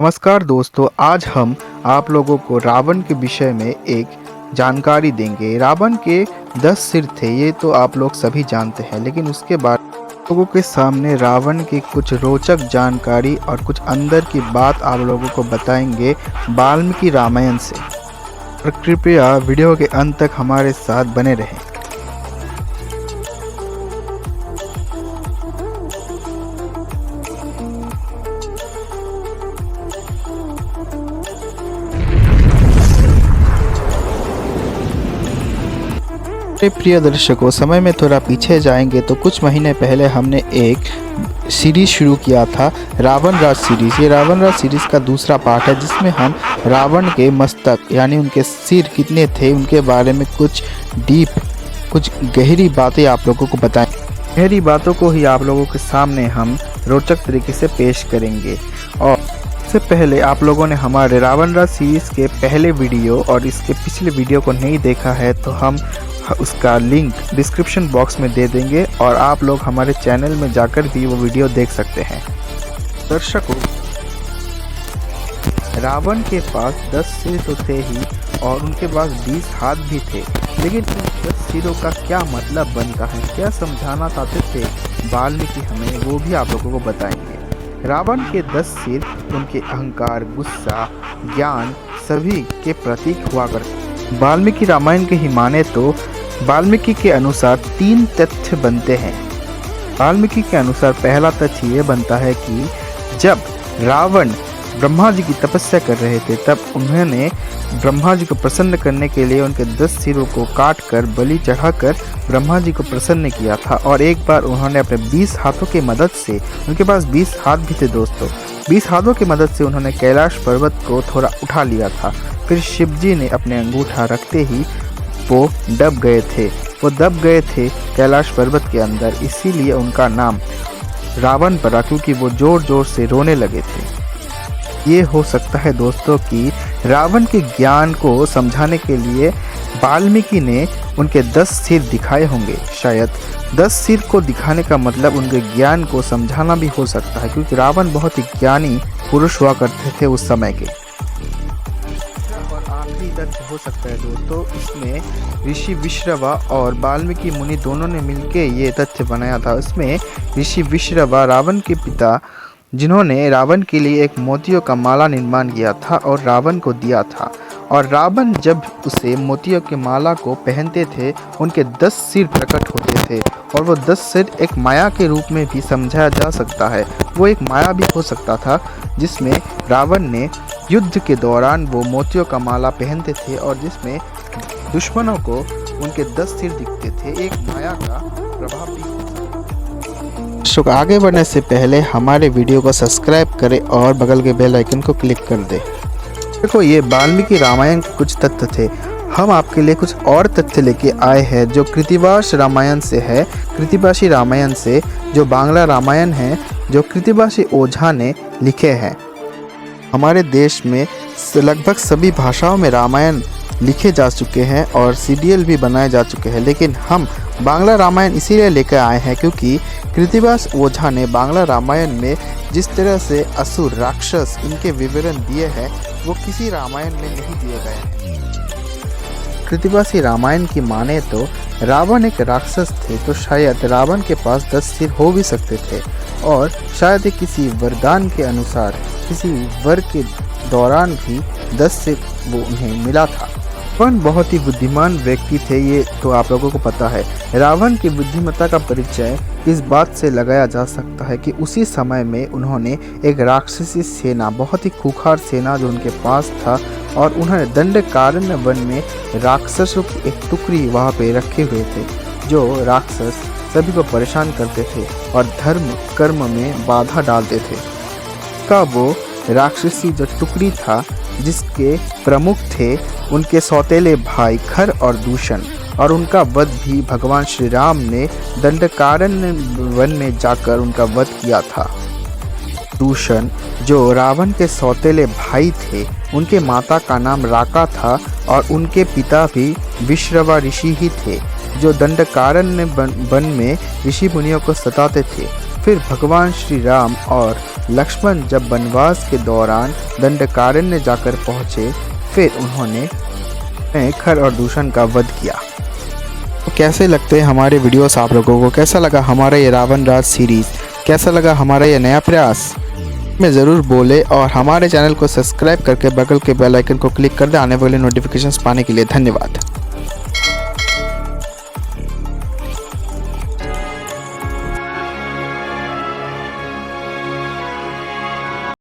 नमस्कार दोस्तों, आज हम आप लोगों को रावण के विषय में एक जानकारी देंगे। रावण के 10 सिर थे, ये तो आप लोग सभी जानते हैं, लेकिन उसके बाद लोगों के सामने रावण की कुछ रोचक जानकारी और कुछ अंदर की बात आप लोगों को बताएंगे वाल्मीकि रामायण से। और कृपया वीडियो के अंत तक हमारे साथ बने रहें। मेरे प्रिय दर्शकों, समय में थोड़ा पीछे जाएंगे तो कुछ महीने पहले हमने एक सीरीज शुरू किया था, रावण राज सीरीज। ये रावण राज सीरीज का दूसरा पार्ट है, जिसमें हम रावण के मस्तक यानी उनके सिर कितने थे उनके बारे में कुछ गहरी बातें आप लोगों को बताएं। गहरी बातों को ही आप लोगों के सामने हम रोचक तरीके से पेश करेंगे। और इससे पहले आप लोगों ने हमारे रावण राज सीरीज के पहले वीडियो और इसके पिछले वीडियो को नहीं देखा है तो हम उसका लिंक डिस्क्रिप्शन बॉक्स में दे देंगे और आप लोग हमारे चैनल में जाकर भी वो वीडियो देख सकते हैं। दर्शकों, रावण के पास 10 सिर तो थे ही और उनके पास 20 हाथ भी थे, लेकिन इन 10 सिरों का क्या मतलब बनता है, क्या समझाना चाहते थे वाल्मीकि हमें, वो भी आप लोगों को बताएंगे। रावण के 10 सिर उनके अहंकार, गुस्सा, ज्ञान सभी के प्रतीक हुआ करते। वाल्मीकि रामायण के ही माने तो वाल्मीकि के अनुसार 3 तथ्य बनते हैं। वाल्मीकि के अनुसार पहला तथ्य ये बनता है कि जब रावण ब्रह्मा जी की तपस्या कर रहे थे तब उन्होंने ब्रह्मा जी को प्रसन्न करने के लिए उनके 10 सिरों को काट कर बलि चढ़ाकर ब्रह्मा जी को प्रसन्न किया था। और एक बार उन्होंने अपने 20 हाथों की मदद से, उनके पास 20 हाथ भी थे दोस्तों, 20 हाथों की मदद से उन्होंने कैलाश पर्वत को थोड़ा उठा लिया था। फिर शिव जी ने अपने अंगूठा रखते ही वो दब गए थे कैलाश पर्वत के अंदर, इसीलिए उनका नाम रावण पड़ा, क्योंकि वो जोर जोर से रोने लगे थे। ये हो सकता है दोस्तों कि रावण के ज्ञान को समझाने के लिए वाल्मीकि ने उनके 10 सिर दिखाए होंगे। शायद 10 सिर को दिखाने का मतलब उनके ज्ञान को समझाना भी हो सकता है, क्योंकि रावण बहुत ही ज्ञानी पुरुष हुआ करते थे उस समय के। तथ्य हो सकता है दोस्तों, इसमें ऋषि विश्रवा और वाल्मीकि मुनि दोनों ने मिलकर ये तथ्य बनाया था। इसमें ऋषि विश्रवा रावण के पिता, जिन्होंने रावण के लिए एक मोतियों का माला निर्माण किया था और रावण को दिया था। और रावण जब उसे मोतियों के माला को पहनते थे उनके 10 सिर प्रकट होते थे, और वो 10 सिर एक माया के रूप में भी समझा जा सकता है। वो एक माया भी हो सकता था जिसमें रावण ने युद्ध के दौरान वो मोतियों का माला पहनते थे और जिसमें दुश्मनों को उनके 10 सिर दिखते थे। एक माया का प्रभाव भी हो सकता है। आगे बढ़ने से पहले हमारे वीडियो को सब्सक्राइब करें और बगल के बेल आइकन को क्लिक कर दें। देखो, ये वाल्मीकि रामायण के कुछ तथ्य थे। हम आपके लिए कुछ और तथ्य लेके आए हैं जो कृतिवास रामायण से है। कृतिवासी रामायण से, जो बांग्ला रामायण है, जो कृतिवासी ओझा ने लिखे हैं। हमारे देश में लगभग सभी भाषाओं में रामायण लिखे जा चुके हैं और सीरियल भी बनाए जा चुके हैं, लेकिन हम बांग्ला रामायण इसीलिए लेकर आए हैं क्योंकि कृतिवास ओझा ने बांग्ला रामायण में जिस तरह से असुर, राक्षस, इनके विवरण दिए हैं वो किसी रामायण में नहीं दिए गए हैं। कृतिवासी रामायण की माने तो रावण एक राक्षस थे, तो शायद रावण के पास 10 सिर हो भी सकते थे और शायद किसी वरदान के अनुसार, किसी वर के दौरान भी 10 सिर वो उन्हें मिला था। रावण बहुत ही बुद्धिमान व्यक्ति थे, ये तो आप लोगों को पता है। रावण की बुद्धिमत्ता का परिचय इस बात से लगाया जा सकता है कि उसी समय में उन्होंने एक राक्षसी सेना, बहुत ही खूंखार सेना जो उनके पास था, और उन्होंने दंडकारण्य वन में राक्षसों की एक टुकड़ी वहाँ पे रखे हुए थे, जो राक्षस सभी को परेशान करते थे और धर्म कर्म में बाधा डालते थे। का वो राक्षसी जो टुकड़ी था, जिसके प्रमुख थे उनके सौतेले भाई खर और दूषण, और उनका वध भी भगवान श्री राम ने दंडकारण्य वन में जाकर उनका वध किया था। दूषण जो रावण के सौतेले भाई थे, उनके माता का नाम राका था और उनके पिता भी विश्रवा ऋषि ही थे, जो दंडकारण्य वन में ऋषि मुनियों को सताते थे। फिर भगवान श्री राम और लक्ष्मण जब वनवास के दौरान दंडकारण्य जाकर पहुंचे, फिर उन्होंने खर और दूषण का वध किया। तो कैसे लगते हैं हमारे वीडियोस आप लोगों को? कैसा लगा हमारा ये रावण राज सीरीज़? कैसा लगा हमारा ये नया प्रयास? में ज़रूर बोले और हमारे चैनल को सब्सक्राइब करके बगल के बेल आइकन को क्लिक कर दें आने वाले नोटिफिकेशंस पाने के लिए। धन्यवाद।